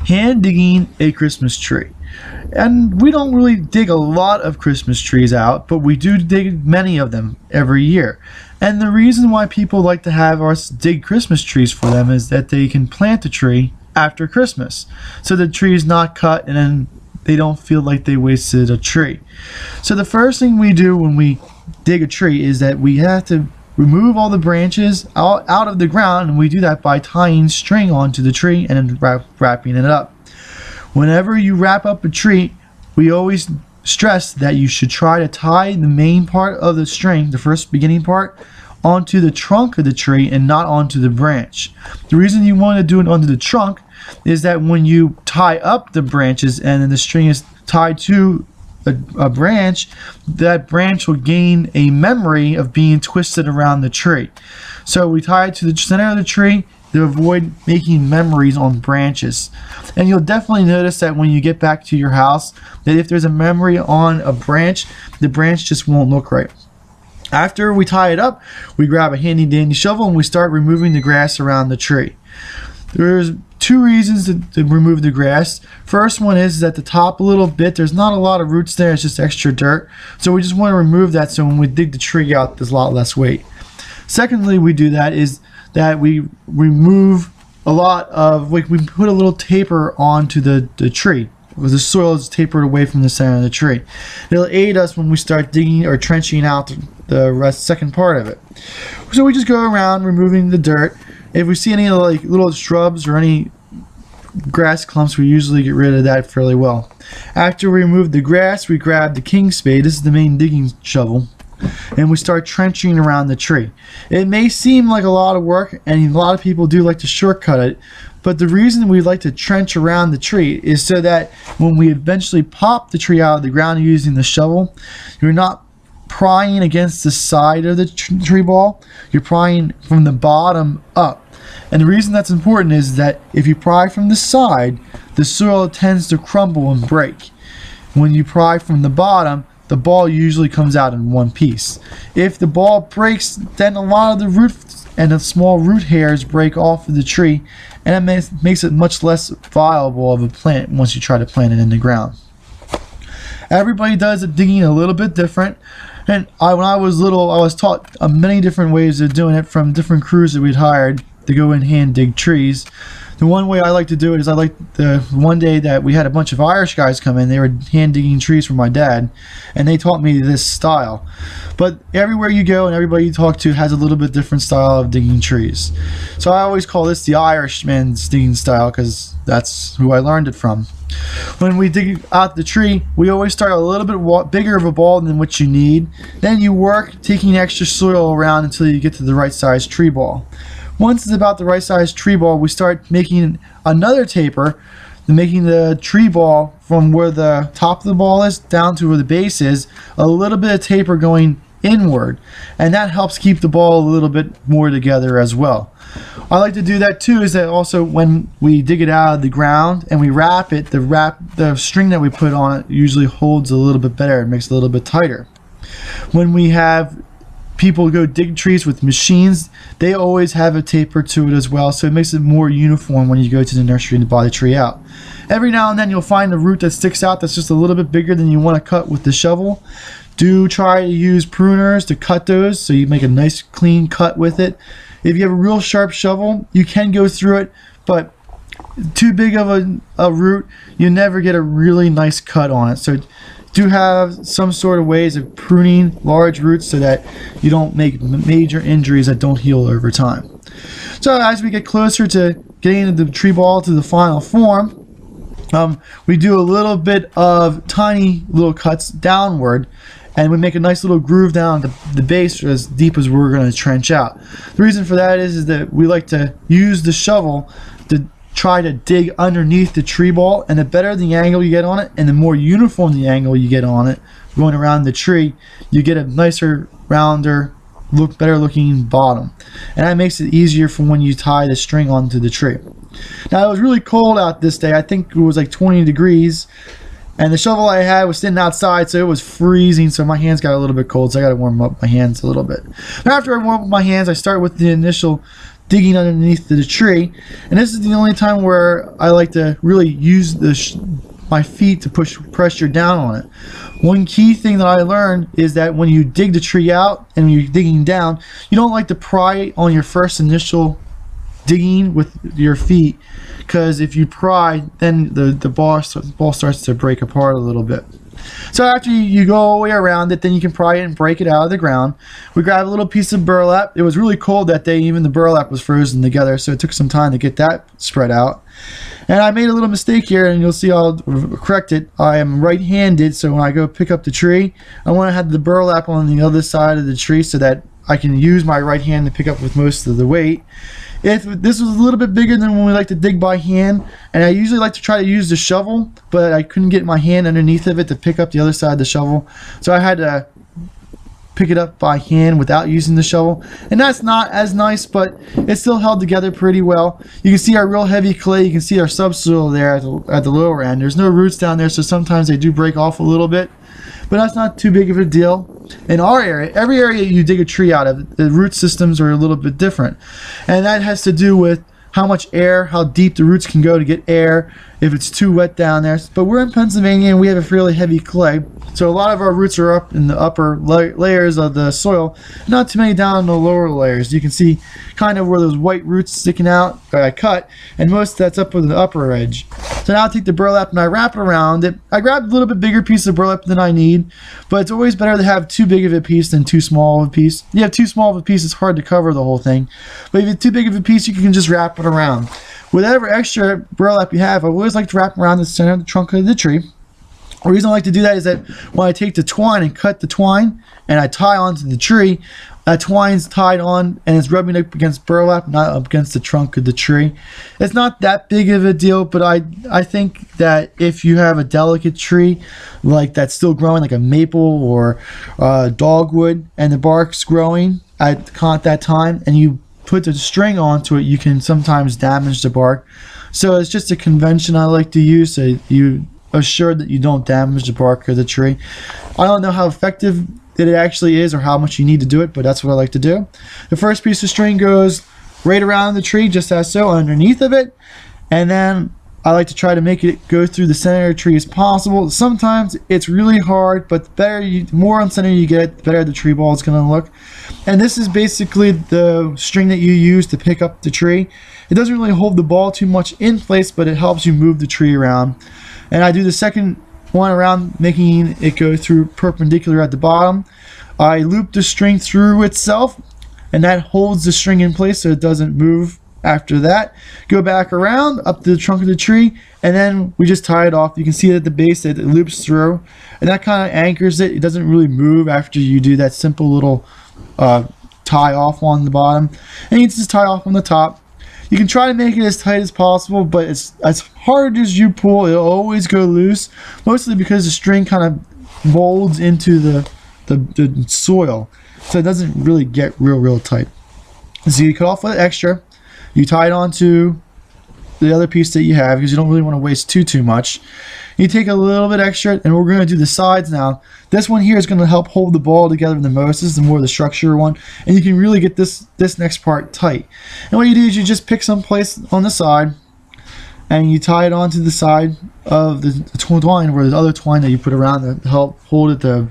Hand digging a Christmas tree. And we don't really dig a lot of Christmas trees out, but we do dig many of them every year. And the reason why people like to have us dig Christmas trees for them is that they can plant the tree after Christmas. So the tree is not cut and then they don't feel like they wasted a tree. So the first thing we do when we dig a tree is that we have to remove all the branches out of the ground, and we do that by tying string onto the tree and then wrapping it up. Whenever you wrap up a tree, we always stress that you should try to tie the main part of the string, the first beginning part, onto the trunk of the tree and not onto the branch. The reason you want to do it onto the trunk is that when you tie up the branches and then the string is tied to a branch, that branch will gain a memory of being twisted around the tree. So we tie it to the center of the tree to avoid making memories on branches. And you'll definitely notice that when you get back to your house, that if there's a memory on a branch, the branch just won't look right. After we tie it up, we grab a handy dandy shovel and we start removing the grass around the tree. There's two reasons to remove the grass. First one is that the top a little bit, there's not a lot of roots there, it's just extra dirt. So we just want to remove that so when we dig the tree out, there's a lot less weight. Secondly, we do that is that we remove a lot of, like, we put a little taper onto the tree. The soil is tapered away from the center of the tree. It'll aid us when we start digging or trenching out the second part of it. So we just go around removing the dirt. If we see any like little shrubs or any grass clumps, we usually get rid of that fairly well. After we remove the grass, we grab the king spade. This is the main digging shovel, and we start trenching around the tree. It may seem like a lot of work, and a lot of people do like to shortcut it, but the reason we like to trench around the tree is so that when we eventually pop the tree out of the ground using the shovel, you're not prying against the side of the tree ball, you're prying from the bottom up. And the reason that's important is that if you pry from the side, the soil tends to crumble and break. When you pry from the bottom, the ball usually comes out in one piece. If the ball breaks, then a lot of the roots and the small root hairs break off of the tree, and it makes it much less viable of a plant once you try to plant it in the ground. Everybody does the digging a little bit different. And when I was little, I was taught many different ways of doing it from different crews that we'd hired to go and hand dig trees. The one way I like to do it is I like the one day that we had a bunch of Irish guys come in. They were hand digging trees for my dad, and they taught me this style. But everywhere you go and everybody you talk to has a little bit different style of digging trees. So I always call this the Irishman's digging style because that's who I learned it from. When we dig out the tree, we always start a little bit bigger of a ball than what you need. Then you work taking extra soil around until you get to the right size tree ball. Once it's about the right size tree ball, we start making another taper, making the tree ball from where the top of the ball is down to where the base is, a little bit of taper going inward, and that helps keep the ball a little bit more together as well. I like to do that too, is that also when we dig it out of the ground and we wrap it, the string that we put on it usually holds a little bit better and makes it a little bit tighter. When we have people go dig trees with machines, they always have a taper to it as well, so it makes it more uniform when you go to the nursery and buy the tree out. Every now and then you'll find a root that sticks out that's just a little bit bigger than you want to cut with the shovel. Do try to use pruners to cut those so you make a nice clean cut with it. If you have a real sharp shovel, you can go through it, but too big of a root, you never get a really nice cut on it. So do have some sort of ways of pruning large roots so that you don't make major injuries that don't heal over time. So as we get closer to getting the tree ball to the final form, we do a little bit of tiny little cuts downward, and we make a nice little groove down the base as deep as we're going to trench out. The reason for that is that we like to use the shovel to try to dig underneath the tree ball, and the better the angle you get on it and the more uniform the angle you get on it going around the tree, you get a nicer, rounder, better looking bottom, and that makes it easier for when you tie the string onto the tree. Now it was really cold out this day. I think it was like 20 degrees, and the shovel I had was sitting outside, so it was freezing, so my hands got a little bit cold, so I got to warm up my hands a little bit. After I warm up my hands, I start with the initial digging underneath the tree. And this is the only time where I like to really use my feet to push pressure down on it. One key thing that I learned is that when you dig the tree out and you're digging down, you don't like to pry on your first initial digging with your feet, because if you pry, then the ball starts to break apart a little bit. So after you go all the way around it, then you can pry it and break it out of the ground. We grabbed a little piece of burlap. It was really cold that day. Even the burlap was frozen together, so it took some time to get that spread out. And I made a little mistake here, and you'll see I'll correct it. I am right-handed, so when I go pick up the tree, I want to have the burlap on the other side of the tree so that I can use my right hand to pick up with most of the weight. If this was a little bit bigger than when we like to dig by hand, and I usually like to try to use the shovel, but I couldn't get my hand underneath of it to pick up the other side of the shovel, so I had to pick it up by hand without using the shovel, and that's not as nice, but it still held together pretty well. You can see our real heavy clay. You can see our subsoil there at the lower end. There's no roots down there, so sometimes they do break off a little bit, but that's not too big of a deal. In our area, every area you dig a tree out of, the root systems are a little bit different, and that has to do with how much air, how deep the roots can go to get air, if it's too wet down there. But we're in Pennsylvania and we have a fairly heavy clay, so a lot of our roots are up in the upper layers of the soil, not too many down in the lower layers. You can see kind of where those white roots sticking out that I cut, and most of that's up on the upper edge. So now I take the burlap and I wrap it around it. I grabbed a little bit bigger piece of burlap than I need, but it's always better to have too big of a piece than too small of a piece. You have too small of a piece, it's hard to cover the whole thing, but if you have too big of a piece, you can just wrap it around. Whatever extra burlap you have, I always like to wrap around the center of the trunk of the tree. The reason I like to do that is that when I take the twine and cut the twine and I tie onto the tree, that twine's tied on and it's rubbing up against burlap, not up against the trunk of the tree. It's not that big of a deal, but I think that if you have a delicate tree like that's still growing, like a maple or dogwood, and the bark's growing at that time, and you put the string onto it, you can sometimes damage the bark. So it's just a convention I like to use, so you assure that you don't damage the bark of the tree. I don't know how effective it actually is or how much you need to do it, but that's what I like to do. The first piece of string goes right around the tree, just as so, underneath of it, and then I like to try to make it go through the center of the tree as possible. Sometimes it's really hard, but the more on center you get, the better the tree ball is going to look. And this is basically the string that you use to pick up the tree. It doesn't really hold the ball too much in place, but it helps you move the tree around. And I do the second one around, making it go through perpendicular at the bottom. I loop the string through itself, and that holds the string in place so it doesn't move. After that, go back around up to the trunk of the tree, and then we just tie it off. You can see at the base that it loops through, and that kind of anchors it. It doesn't really move after you do that simple little tie off on the bottom, and you just tie off on the top. You can try to make it as tight as possible, but it's as hard as you pull, it'll always go loose, mostly because the string kind of molds into the soil, so it doesn't really get real tight. So you cut off the extra. You tie it onto the other piece that you have because you don't really want to waste too much. You take a little bit extra, and we're going to do the sides now. This one here is going to help hold the ball together the most. This is the more the structure one, and you can really get this next part tight. And what you do is you just pick some place on the side, and you tie it onto the side of the twine, or the other twine that you put around to help hold it to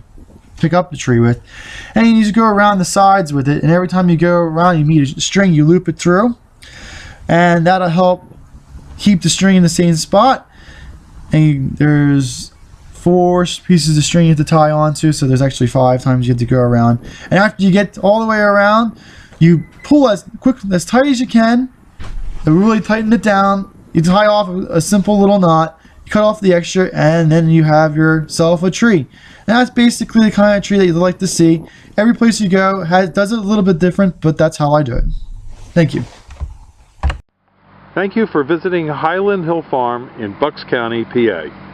pick up the tree with. And you just go around the sides with it, and every time you go around, you meet a string, you loop it through. And that'll help keep the string in the same spot. And there's 4 pieces of string you have to tie onto, so there's actually 5 times you have to go around. And after you get all the way around, you pull as tight as you can, and really tighten it down. You tie off a simple little knot, you cut off the extra, and then you have yourself a tree. And that's basically the kind of tree that you'd like to see. Every place you go does it a little bit different, but that's how I do it. Thank you. Thank you for visiting Highland Hill Farm in Bucks County, PA.